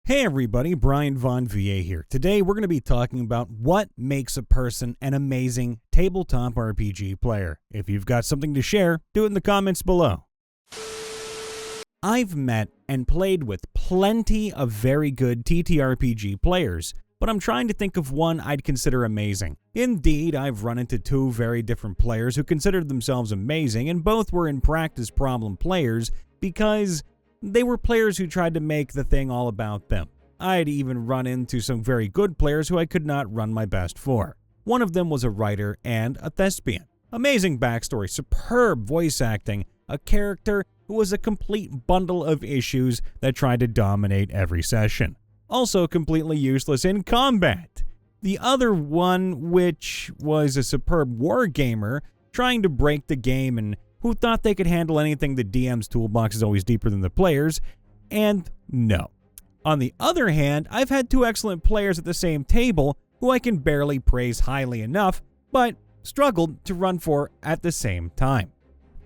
Hey everybody, Brian Von VA here. Today we're going to be talking about what makes a person an amazing tabletop RPG player. If you've got something to share, do it in the comments below. I've met and played with plenty of very good TTRPG players, but I'm trying to think of one I'd consider amazing. Indeed, I've run into two very different players who considered themselves amazing, and both were in practice problem players because they were players who tried to make the thing all about them. I'd even run into some very good players who I could not run my best for. One of them was a writer and a thespian. Amazing backstory, superb voice acting, a character who was a complete bundle of issues that tried to dominate every session. Also completely useless in combat. The other one, which was a superb wargamer, trying to break the game and who thought they could handle anything. The DM's toolbox is always deeper than the players, and no. On the other hand, I've had two excellent players at the same table who I can barely praise highly enough, but struggled to run for at the same time.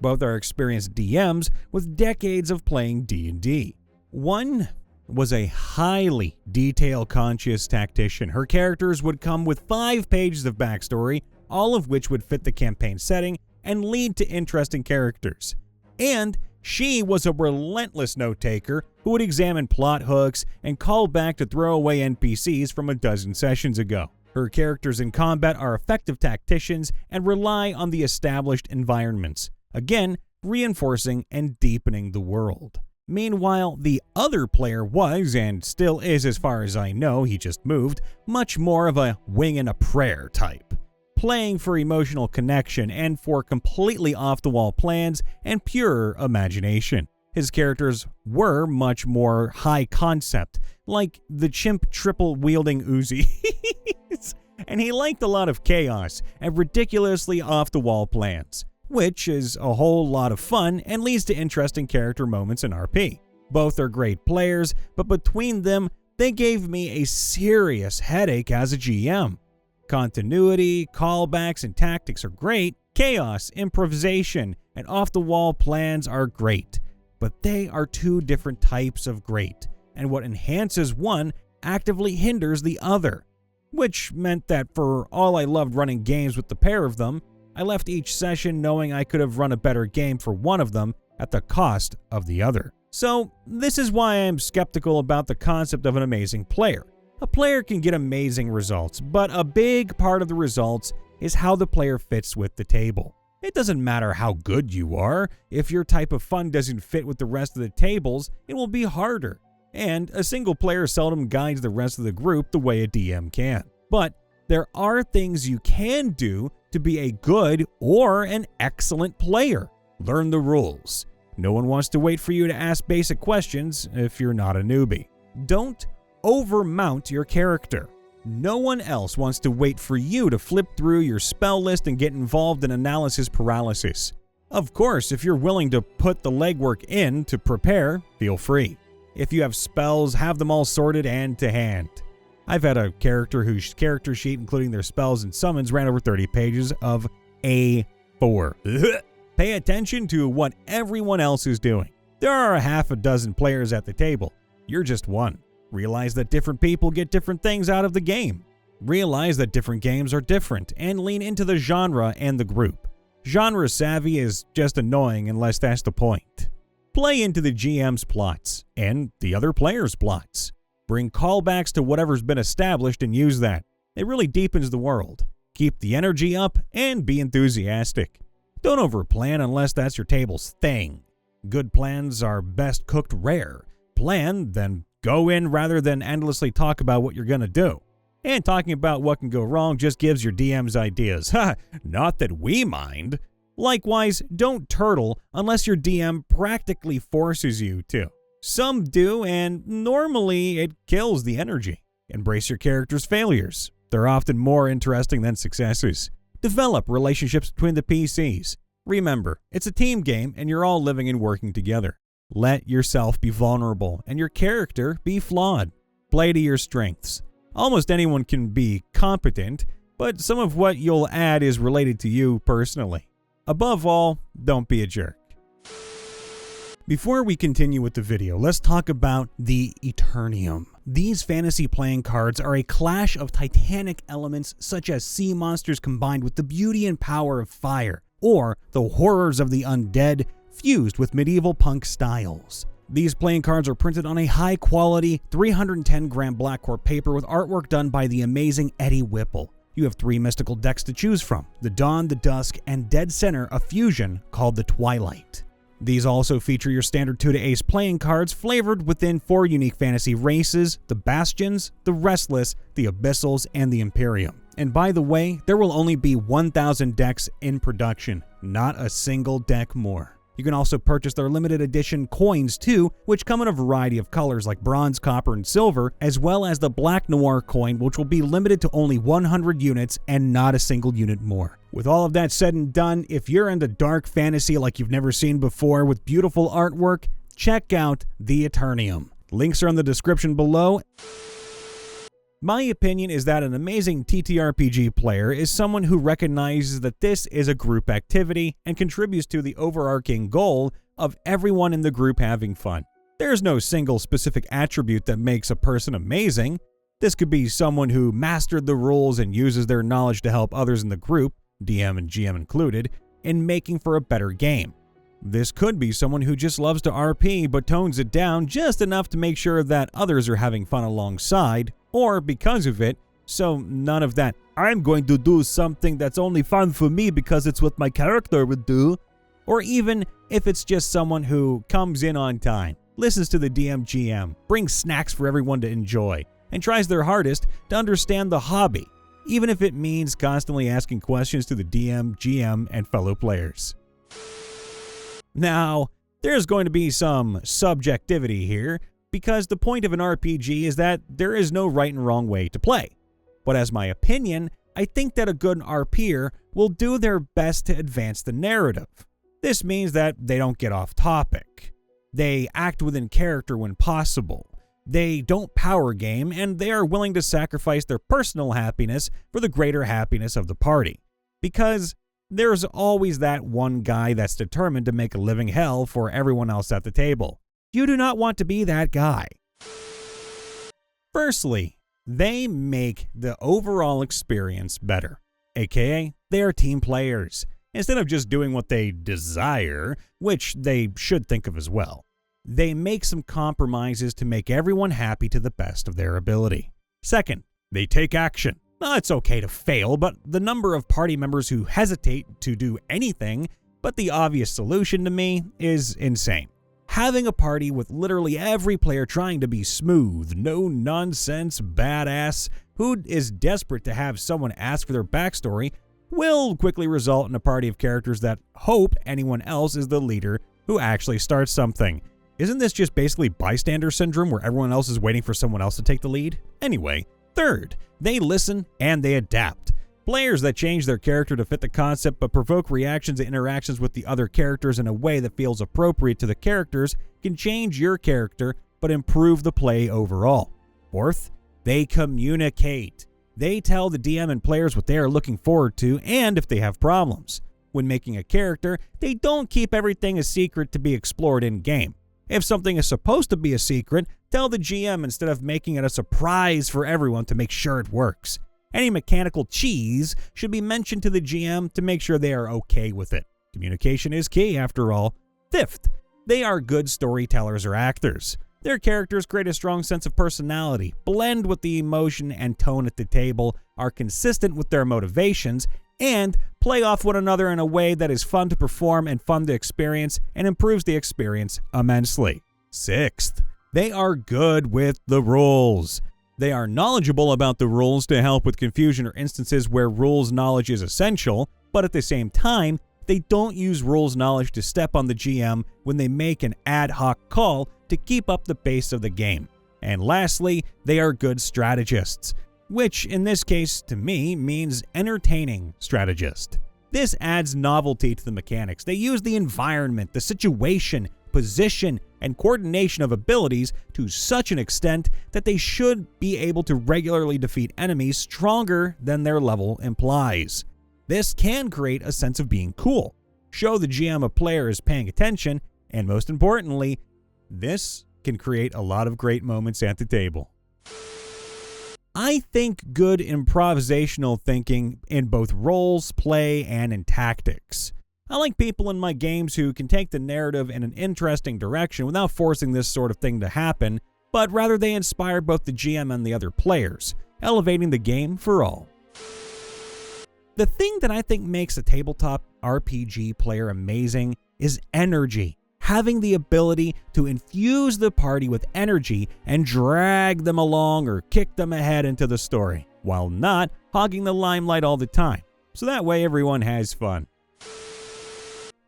Both are experienced DMs with decades of playing D&D. One was a highly detail-conscious tactician. Her characters would come with 5 pages of backstory, all of which would fit the campaign setting and lead to interesting characters. And she was a relentless note-taker who would examine plot hooks and call back to throwaway NPCs from a dozen sessions ago. Her characters in combat are effective tacticians and rely on the established environments, again, reinforcing and deepening the world. Meanwhile, the other player was, and still is as far as I know, he just moved, much more of a wing and a prayer type. Playing for emotional connection and for completely off-the-wall plans and pure imagination. His characters were much more high concept, like the chimp triple-wielding Uzi. And he liked a lot of chaos and ridiculously off-the-wall plans, which is a whole lot of fun and leads to interesting character moments in RP. Both are great players, but between them, they gave me a serious headache as a GM. Continuity, callbacks, and tactics are great. Chaos, improvisation, and off-the-wall plans are great. But they are two different types of great, and what enhances one actively hinders the other. Which meant that for all I loved running games with the pair of them, I left each session knowing I could have run a better game for one of them at the cost of the other. So this is why I am skeptical about the concept of an amazing player. A player can get amazing results, but a big part of the results is how the player fits with the table. It doesn't matter how good you are. If your type of fun doesn't fit with the rest of the tables, it will be harder. And a single player seldom guides the rest of the group the way a DM can. But there are things you can do to be a good or an excellent player. Learn the rules. No one wants to wait for you to ask basic questions if you're not a newbie. Don't overmount your character. No one else wants to wait for you to flip through your spell list and get involved in analysis paralysis. Of course, if you're willing to put the legwork in to prepare, feel free. If you have spells, have them all sorted hand to hand. I've had a character whose character sheet, including their spells and summons, ran over 30 pages of A4. Pay attention to what everyone else is doing. There are a half a dozen players at the table. You're just one. Realize that different people get different things out of the game. Realize that different games are different and lean into the genre and the group. Genre savvy is just annoying unless that's the point. Play into the GM's plots and the other players' plots. Bring callbacks to whatever's been established and use that. It really deepens the world. Keep the energy up and be enthusiastic. Don't overplan unless that's your table's thing. Good plans are best cooked rare. Plan, then go in rather than endlessly talk about what you're going to do. And talking about what can go wrong just gives your DMs ideas. Ha! Not that we mind. Likewise, don't turtle unless your DM practically forces you to. Some do, and normally it kills the energy. Embrace your character's failures. They're often more interesting than successes. Develop relationships between the PCs. Remember, it's a team game and you're all living and working together. Let yourself be vulnerable and your character be flawed. Play to your strengths. Almost anyone can be competent, but some of what you'll add is related to you personally. Above all, don't be a jerk. Before we continue with the video, let's talk about the Eternium. These fantasy playing cards are a clash of titanic elements such as sea monsters combined with the beauty and power of fire, or the horrors of the undead fused with medieval punk styles. These playing cards are printed on a high-quality 310-gram black core paper with artwork done by the amazing Eddie Whipple. You have 3 mystical decks to choose from: the Dawn, the Dusk, and dead center a fusion called the Twilight. These also feature your standard 2 to ace playing cards flavored within 4 unique fantasy races: the Bastions, the Restless, the Abyssals, and the Imperium. And by the way, there will only be 1,000 decks in production, not a single deck more. You can also purchase their limited edition coins too, which come in a variety of colors like bronze, copper, and silver, as well as the Black Noir coin, which will be limited to only 100 units and not a single unit more. With all of that said and done, if you're into dark fantasy like you've never seen before with beautiful artwork, check out the Eternium. Links are in the description below. My opinion is that an amazing TTRPG player is someone who recognizes that this is a group activity and contributes to the overarching goal of everyone in the group having fun. There's no single specific attribute that makes a person amazing. This could be someone who mastered the rules and uses their knowledge to help others in the group, DM and GM included, in making for a better game. This could be someone who just loves to RP but tones it down just enough to make sure that others are having fun alongside, or because of it, so none of that "I'm going to do something that's only fun for me because it's what my character would do," or even if it's just someone who comes in on time, listens to the DM GM, brings snacks for everyone to enjoy, and tries their hardest to understand the hobby, even if it means constantly asking questions to the DM, GM, and fellow players. Now, there's going to be some subjectivity here, because the point of an RPG is that there is no right and wrong way to play. But as my opinion, I think that a good RPer will do their best to advance the narrative. This means that they don't get off topic. They act within character when possible. They don't power game, and they are willing to sacrifice their personal happiness for the greater happiness of the party. Because there's always that one guy that's determined to make a living hell for everyone else at the table. You do not want to be that guy. Firstly, they make the overall experience better, aka they are team players. Instead of just doing what they desire, which they should think of as well, they make some compromises to make everyone happy to the best of their ability. Second, they take action. Well, it's okay to fail, but the number of party members who hesitate to do anything but the obvious solution to me is insane. Having a party with literally every player trying to be smooth, no-nonsense badass who is desperate to have someone ask for their backstory will quickly result in a party of characters that hope anyone else is the leader who actually starts something. Isn't this just basically bystander syndrome where everyone else is waiting for someone else to take the lead? Anyway, third, they listen and they adapt. Players that change their character to fit the concept but provoke reactions and interactions with the other characters in a way that feels appropriate to the characters can change your character but improve the play overall. Fourth, they communicate. They tell the DM and players what they are looking forward to and if they have problems. When making a character, they don't keep everything a secret to be explored in-game. If something is supposed to be a secret, tell the GM instead of making it a surprise for everyone to make sure it works. Any mechanical cheese should be mentioned to the GM to make sure they are okay with it. Communication is key, after all. Fifth, they are good storytellers or actors. Their characters create a strong sense of personality, blend with the emotion and tone at the table, are consistent with their motivations, and play off one another in a way that is fun to perform and fun to experience and improves the experience immensely. Sixth, they are good with the rules. They are knowledgeable about the rules to help with confusion or instances where rules knowledge is essential, but at the same time, they don't use rules knowledge to step on the GM when they make an ad hoc call to keep up the pace of the game. And lastly, they are good strategists, which in this case to me means entertaining strategist. This adds novelty to the mechanics. They use the environment, the situation, position, and coordination of abilities to such an extent that they should be able to regularly defeat enemies stronger than their level implies. This can create a sense of being cool, show the GM a player is paying attention, And most importantly, this can create a lot of great moments at the table. I think good improvisational thinking in both roles, play, and in tactics. I like people in my games who can take the narrative in an interesting direction without forcing this sort of thing to happen, but rather they inspire both the GM and the other players, elevating the game for all. The thing that I think makes a tabletop RPG player amazing is energy. Having the ability to infuse the party with energy and drag them along or kick them ahead into the story, while not hogging the limelight all the time. So that way everyone has fun.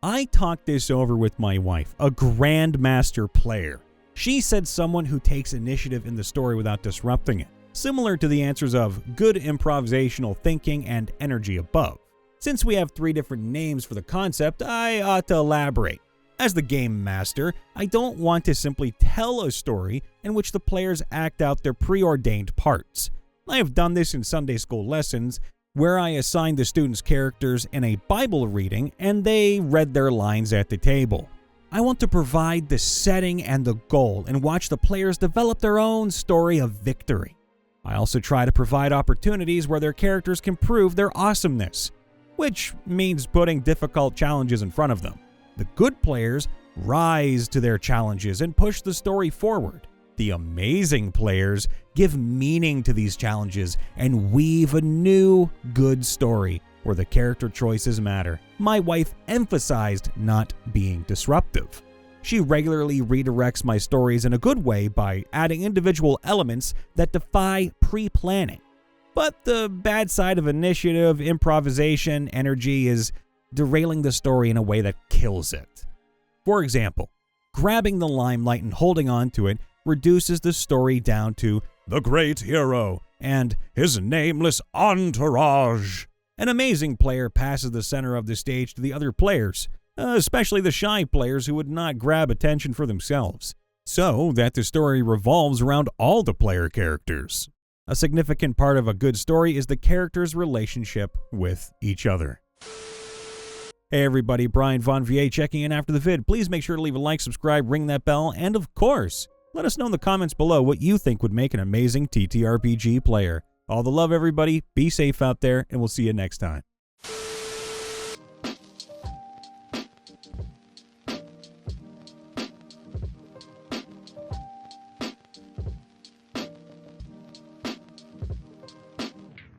I talked this over with my wife, a grandmaster player. She said someone who takes initiative in the story without disrupting it, similar to the answers of good improvisational thinking and energy above. Since we have 3 different names for the concept, I ought to elaborate. As the game master, I don't want to simply tell a story in which the players act out their preordained parts. I have done this in Sunday school lessons, where I assigned the students characters in a Bible reading and they read their lines at the table. I want to provide the setting and the goal and watch the players develop their own story of victory. I also try to provide opportunities where their characters can prove their awesomeness, which means putting difficult challenges in front of them. The good players rise to their challenges and push the story forward. The amazing players give meaning to these challenges and weave a new, good story where the character choices matter. My wife emphasized not being disruptive. She regularly redirects my stories in a good way by adding individual elements that defy pre-planning. But the bad side of initiative, improvisation, energy is derailing the story in a way that kills it. For example, grabbing the limelight and holding on to it reduces the story down to the great hero and his nameless entourage. An amazing player passes the center of the stage to the other players, especially the shy players who would not grab attention for themselves, so that the story revolves around all the player characters. A significant part of a good story is the characters' relationship with each other. Hey everybody, Brian Von VA checking in after the vid. Please make sure to leave a like, subscribe, ring that bell, and of course, let us know in the comments below what you think would make an amazing TTRPG player. All the love everybody, be safe out there, and we'll see you next time.